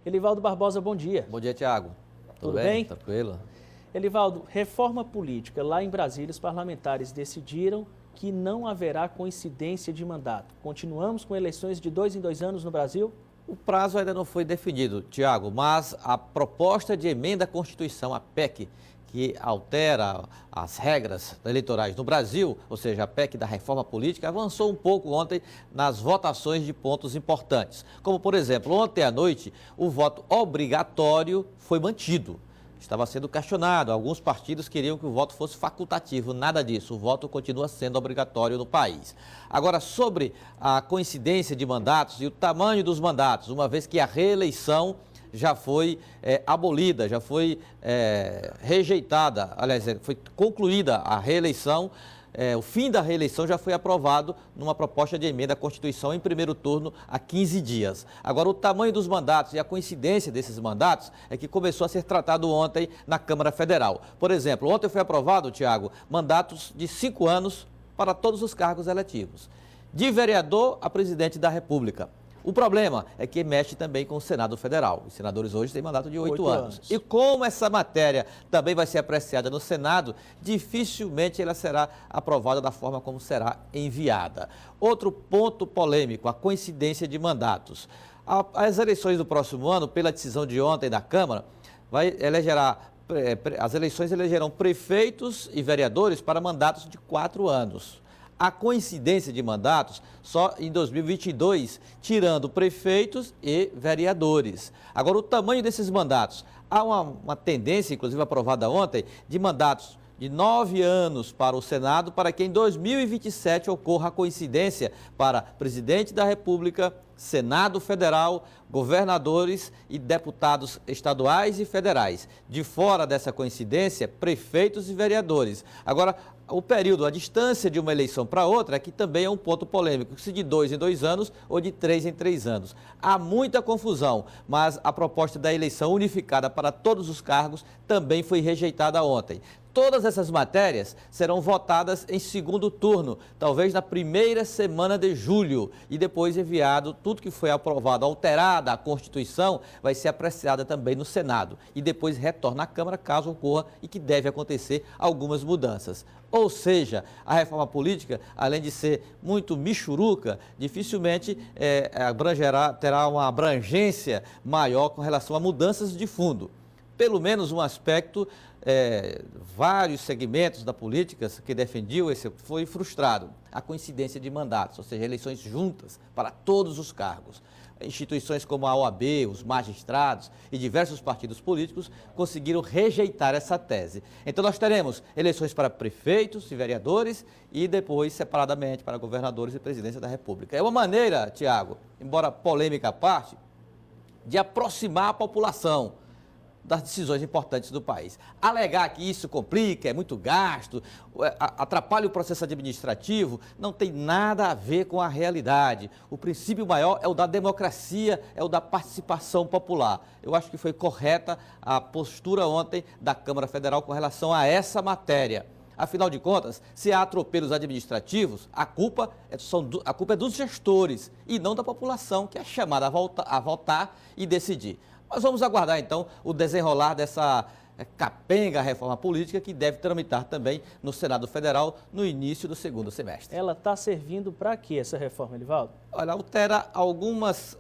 Elivaldo Barbosa, bom dia. Bom dia, Tiago. Tudo bem? Tranquilo. Elivaldo, reforma política. Lá em Brasília, os parlamentares decidiram que não haverá coincidência de mandato. Continuamos com eleições de 2 em 2 anos no Brasil? O prazo ainda não foi definido, Tiago, mas a proposta de emenda à Constituição, a PEC, que altera as regras eleitorais no Brasil, ou seja, a PEC da reforma política, avançou um pouco ontem nas votações de pontos importantes. Como, por exemplo, ontem à noite, o voto obrigatório foi mantido. Estava sendo questionado, alguns partidos queriam que o voto fosse facultativo, nada disso, o voto continua sendo obrigatório no país. Agora, sobre a coincidência de mandatos e o tamanho dos mandatos, uma vez que a reeleição já foi abolida, já foi rejeitada, aliás, foi concluída a reeleição, o fim da reeleição já foi aprovado numa proposta de emenda à Constituição em primeiro turno há 15 dias. Agora, o tamanho dos mandatos e a coincidência desses mandatos é que começou a ser tratado ontem na Câmara Federal. Por exemplo, ontem foi aprovado, Tiago, mandatos de 5 anos para todos os cargos eletivos, de vereador a presidente da República. O problema é que mexe também com o Senado Federal. Os senadores hoje têm mandato de 8 anos. E como essa matéria também vai ser apreciada no Senado, dificilmente ela será aprovada da forma como será enviada. Outro ponto polêmico, a coincidência de mandatos. As eleições do próximo ano, pela decisão de ontem da Câmara, as eleições elegerão prefeitos e vereadores para mandatos de 4 anos. A coincidência de mandatos só em 2022, tirando prefeitos e vereadores. Agora, o tamanho desses mandatos. Há uma tendência, inclusive aprovada ontem, de mandatos de 9 anos para o Senado, para que em 2027 ocorra a coincidência para presidente da República, Senado Federal, governadores e deputados estaduais e federais. De fora dessa coincidência, prefeitos e vereadores. Agora, o período, a distância de uma eleição para outra, que também é um ponto polêmico, se de 2 em 2 anos ou de 3 em 3 anos. Há muita confusão, mas a proposta da eleição unificada para todos os cargos também foi rejeitada ontem. Todas essas matérias serão votadas em segundo turno, talvez na primeira semana de julho, e depois enviado, tudo que foi aprovado, alterada a Constituição, vai ser apreciada também no Senado, e depois retorna à Câmara, caso ocorra, e que deve acontecer algumas mudanças. Ou seja, a reforma política, além de ser muito michuruca, dificilmente terá uma abrangência maior com relação a mudanças de fundo. Pelo menos um aspecto, vários segmentos da política que defendiam esse foi frustrado. A coincidência de mandatos, ou seja, eleições juntas para todos os cargos. Instituições como a OAB, os magistrados e diversos partidos políticos conseguiram rejeitar essa tese. Então nós teremos eleições para prefeitos e vereadores e depois separadamente para governadores e presidência da República. É uma maneira, Tiago, embora polêmica à parte, de aproximar a população das decisões importantes do país. Alegar que isso complica, é muito gasto, atrapalha o processo administrativo, não tem nada a ver com a realidade. O princípio maior é o da democracia, é o da participação popular. Eu acho que foi correta a postura ontem da Câmara Federal com relação a essa matéria. Afinal de contas, se há atropelos administrativos, a culpa é dos gestores e não da população, que é chamada a votar e decidir. Mas vamos aguardar, então, o desenrolar dessa capenga reforma política que deve tramitar também no Senado Federal no início do segundo semestre. Ela está servindo para quê, essa reforma, Elivaldo? Olha, altera algumas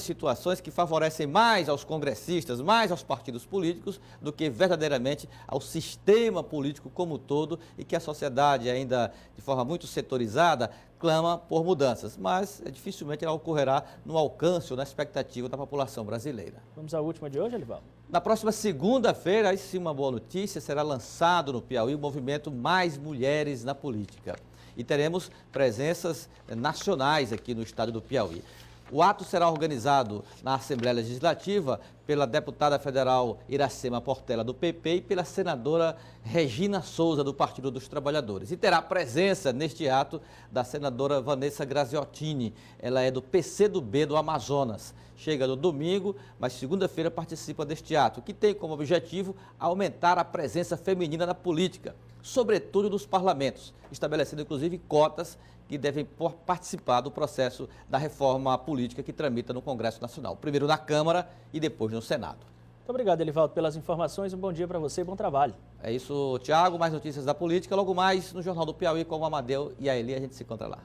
situações que favorecem mais aos congressistas, mais aos partidos políticos, do que verdadeiramente ao sistema político como um todo, e que a sociedade, ainda de forma muito setorizada, clama por mudanças, mas dificilmente ela ocorrerá no alcance ou na expectativa da população brasileira. Vamos à última de hoje, Elivaldo? Na próxima segunda-feira, aí sim uma boa notícia, será lançado no Piauí o movimento Mais Mulheres na Política. E teremos presenças nacionais aqui no estado do Piauí. O ato será organizado na Assembleia Legislativa pela deputada federal Iracema Portela, do PP, e pela senadora Regina Souza, do Partido dos Trabalhadores. E terá presença neste ato da senadora Vanessa Graziottini, ela é do PCdoB do Amazonas. chega no domingo, mas segunda-feira participa deste ato, que tem como objetivo aumentar a presença feminina na política, sobretudo nos parlamentos, estabelecendo inclusive cotas que devem participar do processo da reforma política que tramita no Congresso Nacional, primeiro na Câmara e depois no Senado. Muito obrigado, Elivaldo, pelas informações. Um bom dia para você e bom trabalho. É isso, Tiago. Mais notícias da política. Logo mais no Jornal do Piauí com o Amadeu e a Eli. A gente se encontra lá.